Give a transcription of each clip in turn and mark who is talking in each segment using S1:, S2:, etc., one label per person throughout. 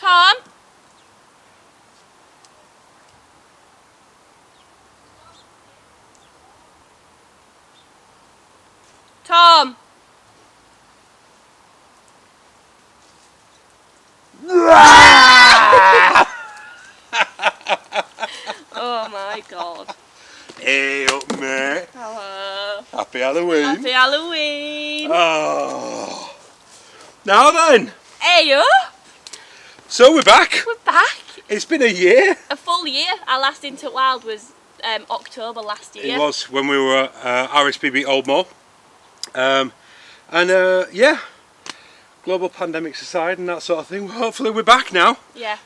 S1: Tom? Tom? Oh my god.
S2: Hey up, mate.
S1: Hello.
S2: Happy Halloween.
S1: Happy Halloween.
S2: Oh. Now then.
S1: Hey up.
S2: So we're back.
S1: We're back.
S2: It's been a year.
S1: A full year. Our last Into Wild was October last year.
S2: It was when we were at RSPB Old Moor. Yeah, global pandemics aside and that sort of thing, hopefully we're back now.
S1: Yeah.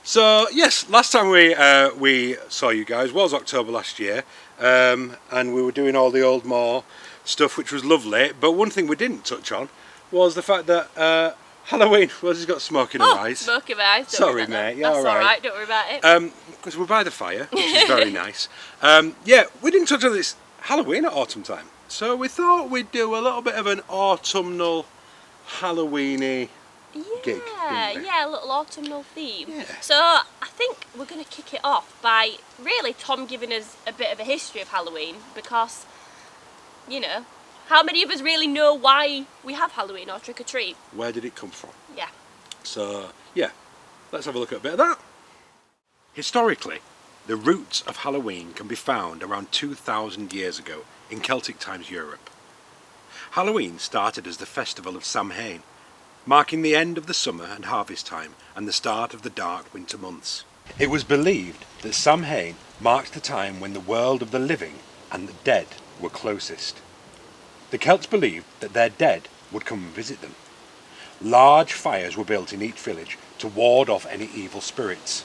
S2: So yes, last time we saw you guys was October last year, and we were doing all the Old Moor stuff, which was lovely. But one thing we didn't touch on was the fact that Halloween. Rosie's got smoke in her eyes.
S1: Smoke in my eyes.
S2: Sorry, mate.
S1: That's all right. Don't worry about it.
S2: Because we're by the fire, which is very nice. Yeah, we didn't touch on this Halloween at autumn time, so we thought we'd do a little bit of an autumnal Halloweeny gig.
S1: Yeah, a little autumnal theme.
S2: Yeah.
S1: So I think we're going to kick it off by really Tom giving us a bit of a history of Halloween, because, you know, how many of us really know why we have Halloween or trick or treat?
S2: Where did it come from?
S1: Yeah.
S2: So yeah, let's have a look at a bit of that. Historically, the roots of Halloween can be found around 2,000 years ago in Celtic times Europe. Halloween started as the festival of Samhain, marking the end of the summer and harvest time and the start of the dark winter months. It was believed that Samhain marked the time when the world of the living and the dead were closest. The Celts believed that their dead would come and visit them. Large fires were built in each village to ward off any evil spirits.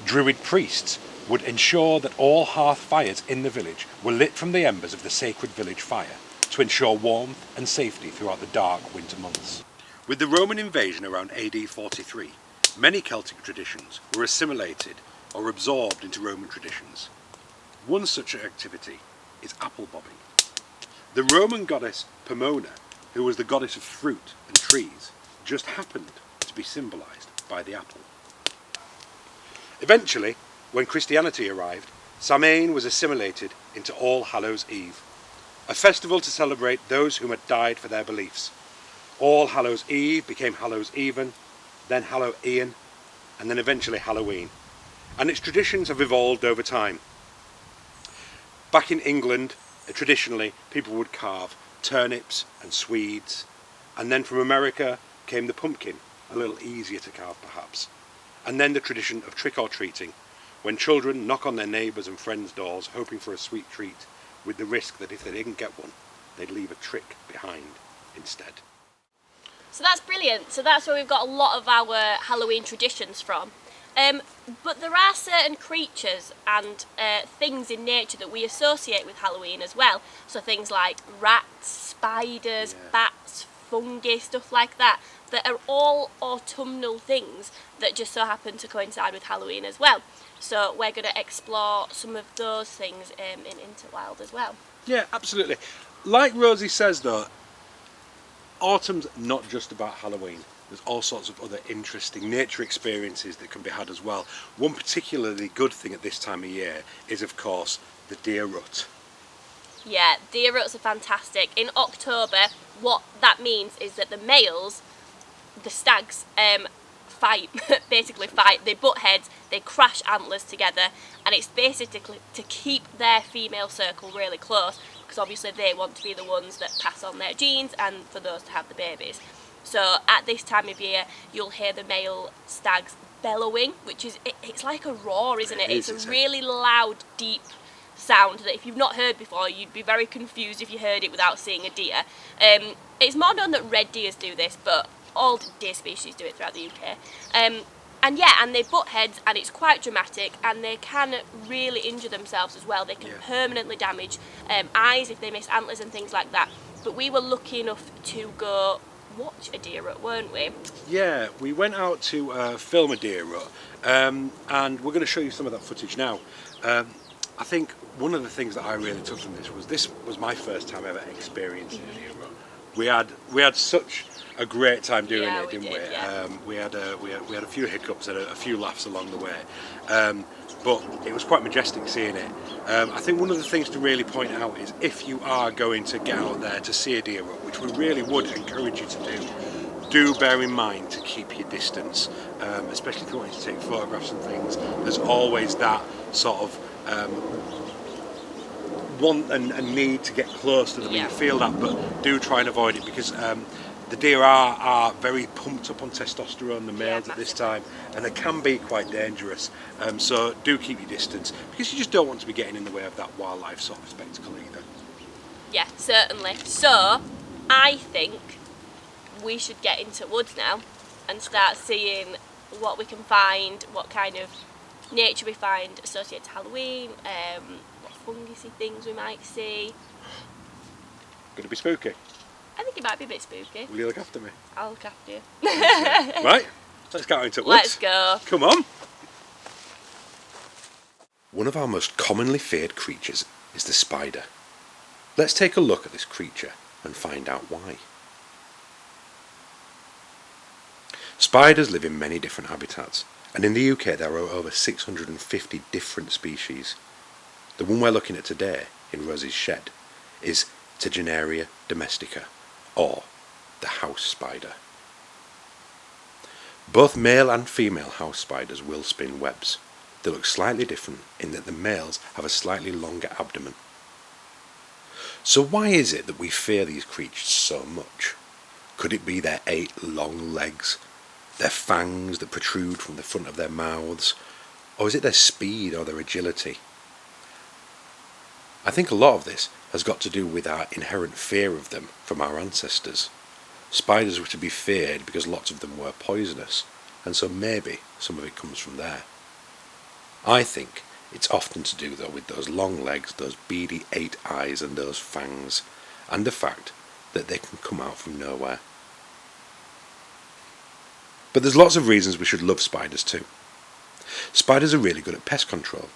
S2: Druid priests would ensure that all hearth fires in the village were lit from the embers of the sacred village fire to ensure warmth and safety throughout the dark winter months. With the Roman invasion around AD 43, many Celtic traditions were assimilated or absorbed into Roman traditions. One such activity is apple bobbing. The Roman goddess Pomona, who was the goddess of fruit and trees, just happened to be symbolised by the apple. Eventually, when Christianity arrived, Samhain was assimilated into All Hallows Eve, a festival to celebrate those whom had died for their beliefs. All Hallows Eve became Hallows Even, then Hallowe'en, and then eventually Halloween, and its traditions have evolved over time. Back in England, traditionally people would carve turnips and swedes, and then from America came the pumpkin, a little easier to carve perhaps, and then the tradition of trick-or-treating, when children knock on their neighbours' and friends' doors hoping for a sweet treat, with the risk that if they didn't get one, they'd leave a trick behind instead.
S1: So that's brilliant. So that's where we've got a lot of our Halloween traditions from. But there are certain creatures and things in nature that we associate with Halloween as well. So things like rats, spiders, bats, fungi, stuff like that, that are all autumnal things that just so happen to coincide with Halloween as well. So we're going to explore some of those things in Into Wild as well.
S2: Yeah, absolutely. Like Rosie says though, autumn's not just about Halloween. There's all sorts of other interesting nature experiences that can be had as well. One particularly good thing at this time of year is, of course, the deer rut.
S1: Yeah, deer ruts are fantastic. In October, what that means is that the males, the stags, basically fight. They butt heads, they crash antlers together, and it's basically to keep their female circle really close, because obviously they want to be the ones that pass on their genes and for those to have the babies. So at this time of year, you'll hear the male stags bellowing, which is, it's like a roar, isn't it? It's a really loud, deep sound that if you've not heard before, you'd be very confused if you heard it without seeing a deer. It's more known that red deers do this, but all deer species do it throughout the UK. And yeah, and they butt heads, and it's quite dramatic, and they can really injure themselves as well. They can permanently damage eyes if they miss antlers and things like that. But we were lucky enough to go watch a deer rut, weren't we? Yeah,
S2: we went out to film a deer rut, and we're going to show you some of that footage now. I think one of the things that I really took from this was my first time ever experiencing a deer rut. We had such a great time doing
S1: Yeah,
S2: it,
S1: we
S2: didn't
S1: did,
S2: we?
S1: yeah.
S2: We had a few hiccups and a few laughs along the way, but it was quite majestic seeing it. I think one of the things to really point out is if you are going to get out there to see a deer rut, which we really would encourage you to do bear in mind to keep your distance, especially if you want to take photographs and things. There's always that sort of want and need to get close to them.
S1: Yeah.
S2: You feel that, but do try and avoid it because the deer are very pumped up on testosterone, the males at this time, and they can be quite dangerous. So do keep your distance because you just don't want to be getting in the way of that wildlife sort of spectacle either.
S1: Yeah, certainly. So, I think we should get into woods now and start seeing what we can find, what kind of nature we find associated to Halloween, what fungusy things we might see.
S2: Gonna be spooky.
S1: I think it might be a bit spooky.
S2: Will you look after me?
S1: I'll look after you.
S2: Right, let's get into woods.
S1: Let's go.
S2: Come on. One of our most commonly feared creatures is the spider. Let's take a look at this creature and find out why. Spiders live in many different habitats, and in the UK there are over 650 different species. The one we're looking at today, in Rosie's shed, is Tegenaria domestica, or the house spider. Both male and female house spiders will spin webs. They look slightly different in that the males have a slightly longer abdomen. So why is it that we fear these creatures so much? Could it be their 8 long legs, their fangs that protrude from the front of their mouths, or is it their speed or their agility? I think a lot of this has got to do with our inherent fear of them from our ancestors. Spiders were to be feared because lots of them were poisonous, and so maybe some of it comes from there. I think it's often to do though with those long legs, those beady 8 eyes and those fangs, and the fact that they can come out from nowhere. But there's lots of reasons we should love spiders too. Spiders are really good at pest control,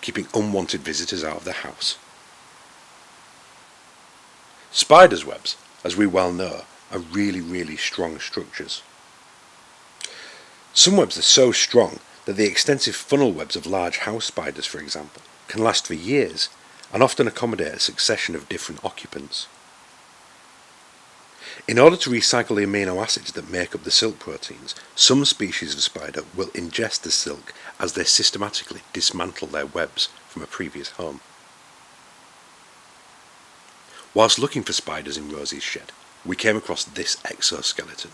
S2: keeping unwanted visitors out of the house. Spiders' webs, as we well know, are really strong structures. Some webs are so strong that the extensive funnel webs of large house spiders, for example, can last for years and often accommodate a succession of different occupants. In order to recycle the amino acids that make up the silk proteins, some species of spider will ingest the silk as they systematically dismantle their webs from a previous home. Whilst looking for spiders in Rosie's shed, we came across this exoskeleton.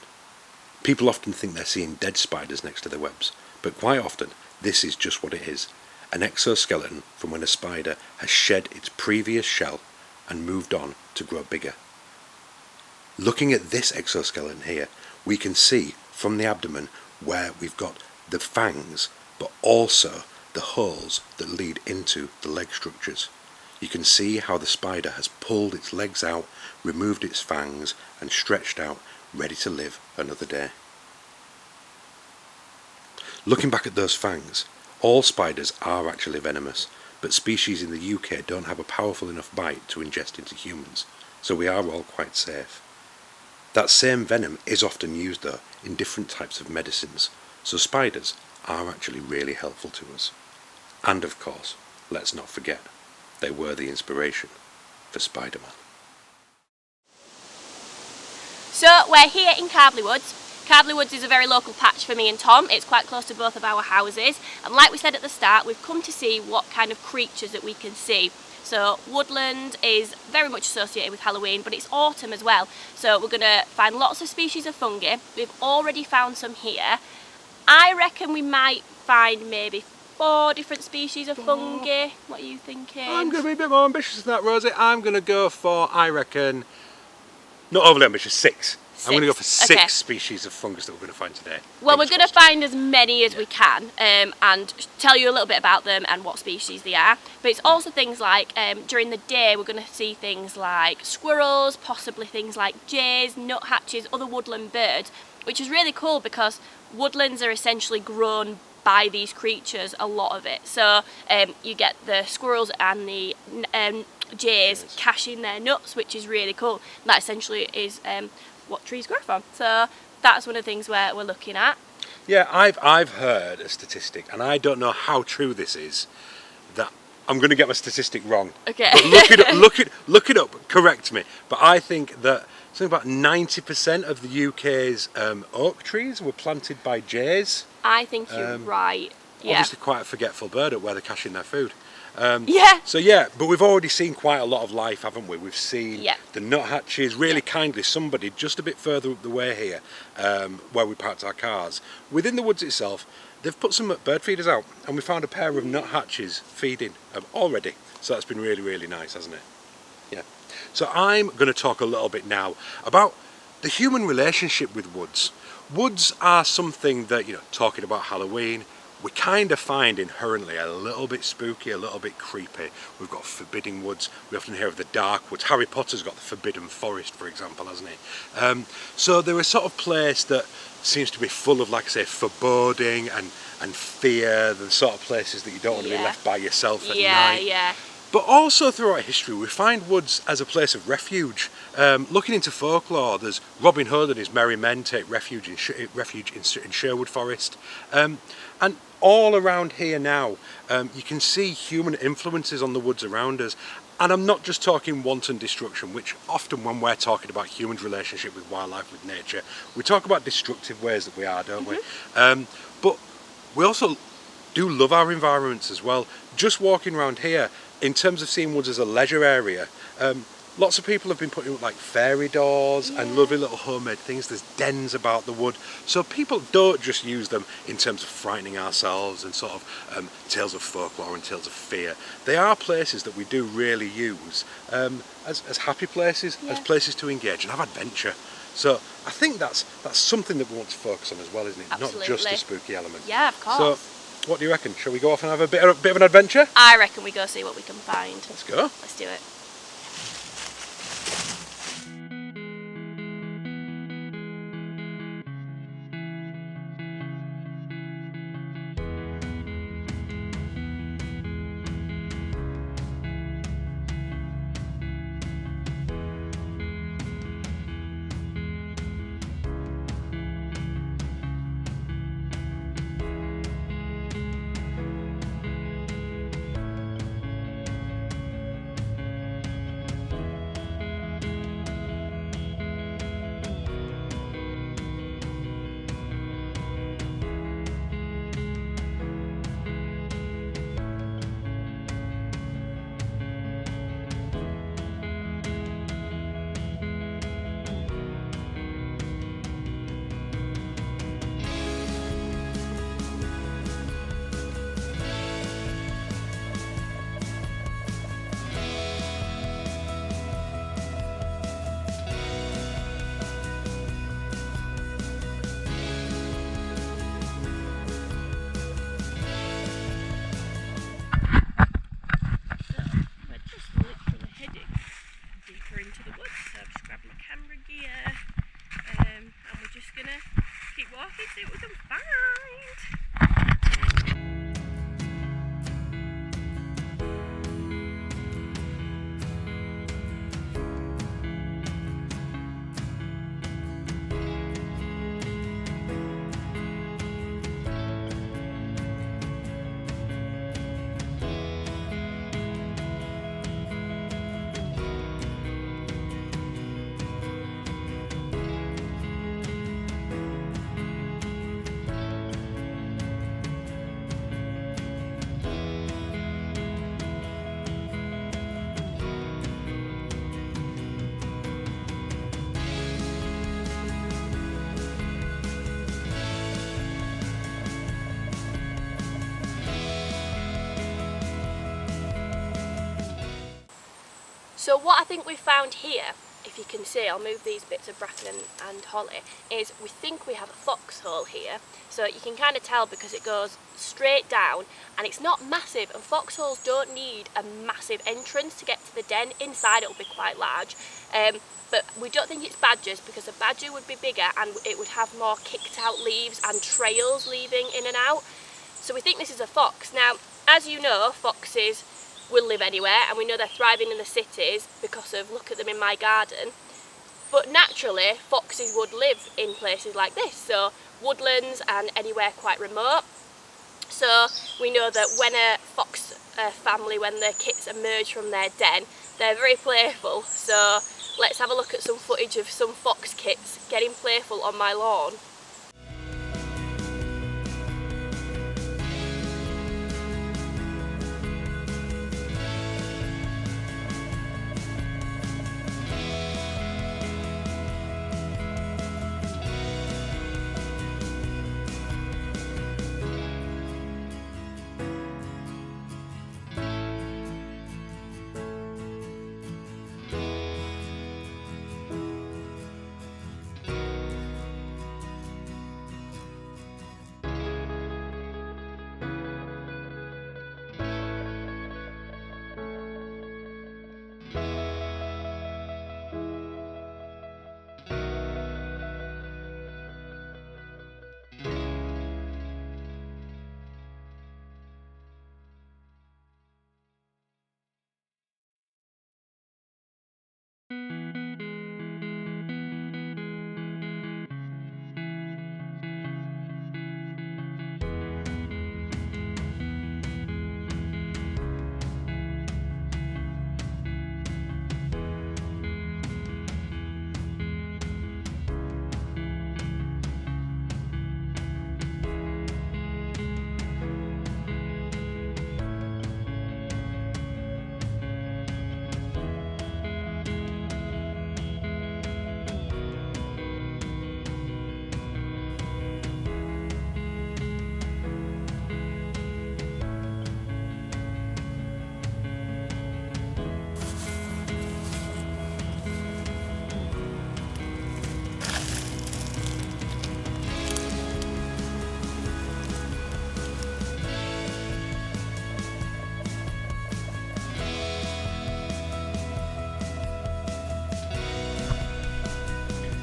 S2: People often think they're seeing dead spiders next to their webs, but quite often this is just what it is, an exoskeleton from when a spider has shed its previous shell and moved on to grow bigger. Looking at this exoskeleton here, we can see from the abdomen where we've got the fangs, but also the holes that lead into the leg structures. You can see how the spider has pulled its legs out, removed its fangs, and stretched out, ready to live another day. Looking back at those fangs, all spiders are actually venomous, but species in the UK don't have a powerful enough bite to ingest into humans, so we are all quite safe. That same venom is often used though in different types of medicines, so spiders are actually really helpful to us. And of course, let's not forget, they were the inspiration for Spider-Man.
S1: So we're here in Carbley Woods. Carbley Woods is a very local patch for me and Tom. It's quite close to both of our houses, and like we said at the start, we've come to see what kind of creatures that we can see. So woodland is very much associated with Halloween, but it's autumn as well. So we're going to find lots of species of fungi. We've already found some here. I reckon we might find maybe 4 different species of fungi. What are you thinking?
S2: I'm going to be a bit more ambitious than that, Rosie. I'm going to go for, I reckon, not overly ambitious, 6. I'm going to go for 6 species of fungus that we're going to find today.
S1: Well, we're going to find as many as we can and tell you a little bit about them and what species they are. But it's also things like, during the day, we're going to see things like squirrels, possibly things like jays, nuthatches, other woodland birds, which is really cool because woodlands are essentially grown by these creatures, a lot of it. So you get the squirrels and the jays caching their nuts, which is really cool. That essentially is what trees grow from. So that's one of the things we're looking at.
S2: Yeah, I've heard a statistic, and I don't know how true this is, that I'm going to get my statistic wrong.
S1: Okay.
S2: But look it up, correct me. But I think that something about 90% of the UK's oak trees were planted by jays.
S1: I think you're right. Yeah.
S2: Obviously quite a forgetful bird at where they're caching their food.
S1: Yeah.
S2: So yeah, but we've already seen quite a lot of life, haven't we? We've seen the nuthatches, really kindly somebody just a bit further up the way here, where we parked our cars. Within the woods itself, they've put some bird feeders out, and we found a pair of nuthatches feeding already. So that's been really, really nice, hasn't it? Yeah. So I'm going to talk a little bit now about the human relationship with woods. Woods are something that, talking about Halloween, we kind of find inherently a little bit spooky, a little bit creepy. We've got forbidding woods, we often hear of the dark woods. Harry Potter's got the forbidden forest, for example, hasn't he? So they're a sort of place that seems to be full of, like I say, foreboding and fear, the sort of places that you don't want to be left by yourself at night.
S1: Yeah.
S2: But also throughout history, we find woods as a place of refuge. Looking into folklore, there's Robin Hood and his merry men take refuge in Sherwood Forest. And all around here now, you can see human influences on the woods around us. And I'm not just talking wanton destruction, which often when we're talking about humans' relationship with wildlife, with nature, we talk about destructive ways that we are, don't we? But we also do love our environments as well. Just walking around here, in terms of seeing woods as a leisure area, lots of people have been putting up like fairy doors and lovely little homemade things. There's dens about the wood, so people don't just use them in terms of frightening ourselves and sort of tales of folklore and tales of fear. They are places that we do really use as happy places, as places to engage and have adventure. So I think that's something that we want to focus on as well, isn't it?
S1: Absolutely.
S2: Not just a spooky element.
S1: Yeah, of course.
S2: So, what do you reckon? Shall we go off and have a bit of an adventure?
S1: I reckon we go see what we can find.
S2: Let's go.
S1: Let's do it. Keep walking, see what we can find. So what I think we found here, if you can see, I'll move these bits of bracken and holly, is we think we have a foxhole here. So you can kind of tell because it goes straight down and it's not massive, and foxholes don't need a massive entrance to get to the den. Inside it will be quite large. But we don't think it's badgers because a badger would be bigger and it would have more kicked out leaves and trails leading in and out. So we think this is a fox. Now, as you know, foxes will live anywhere, and we know they're thriving in the cities because of, look at them in my garden. But naturally, foxes would live in places like this, so woodlands and anywhere quite remote. So we know that when a fox family, when their kits emerge from their den, they're very playful. So let's have a look at some footage of some fox kits getting playful on my lawn.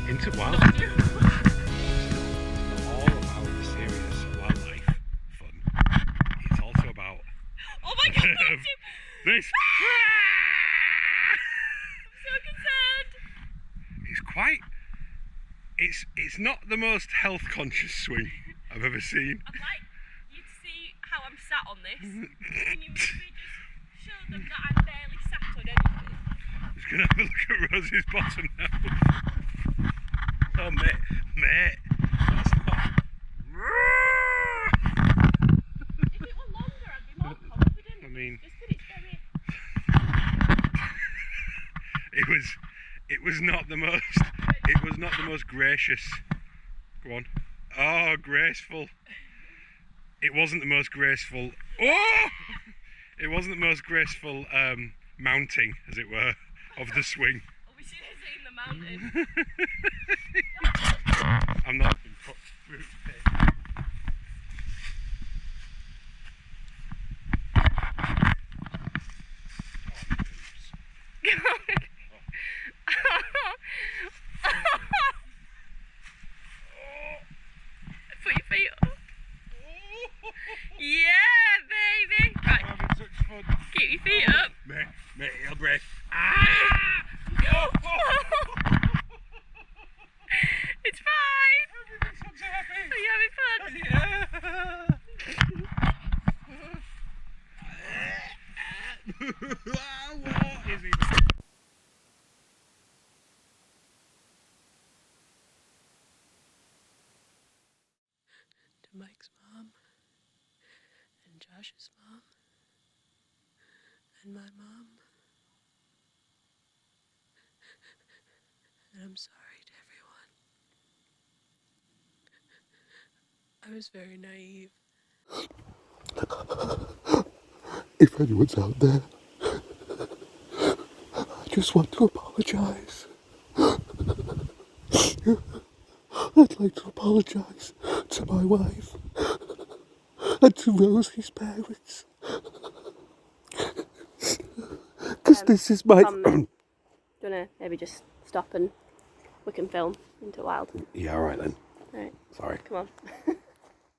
S2: Into wild. All about the serious wildlife fun. It's also about.
S1: Oh my god!
S2: This.
S1: I'm so concerned.
S2: It's quite. It's not the most health conscious swing I've ever seen.
S1: I'd like you to see how I'm sat on this. Can you maybe just show them that I'm barely sat on anything?
S2: I'm just gonna have a look at Rosie's bottom now. Oh mate, that's not.
S1: If it were longer, I'd be more confident.
S2: I mean,
S1: just that it's very.
S2: It was not the most gracious. Go on. Oh, graceful. It wasn't the most graceful. Oh! It wasn't the most graceful mounting, as it were, of the swing.
S1: Obviously, they're seeing the mountain.
S2: I'm not been put through it.
S1: Put your feet up. Yeah, baby. Right.
S2: I'm having such fun.
S1: Keep your feet up.
S2: Mate, it'll break.
S1: It's fine.
S2: I'm so happy.
S1: Are you having fun?
S2: What is even?
S1: To Mike's mom, and Josh's mom, and my mom. And I'm sorry to everyone. I was very naive.
S3: If anyone's out there, I just want to apologise. I'd like to apologise to my wife and to Rosie's parents. Because this is my...
S1: Do you want to maybe just stop and we can film into wild?
S3: Yeah, alright then.
S1: Alright,
S3: Sorry.
S1: come on.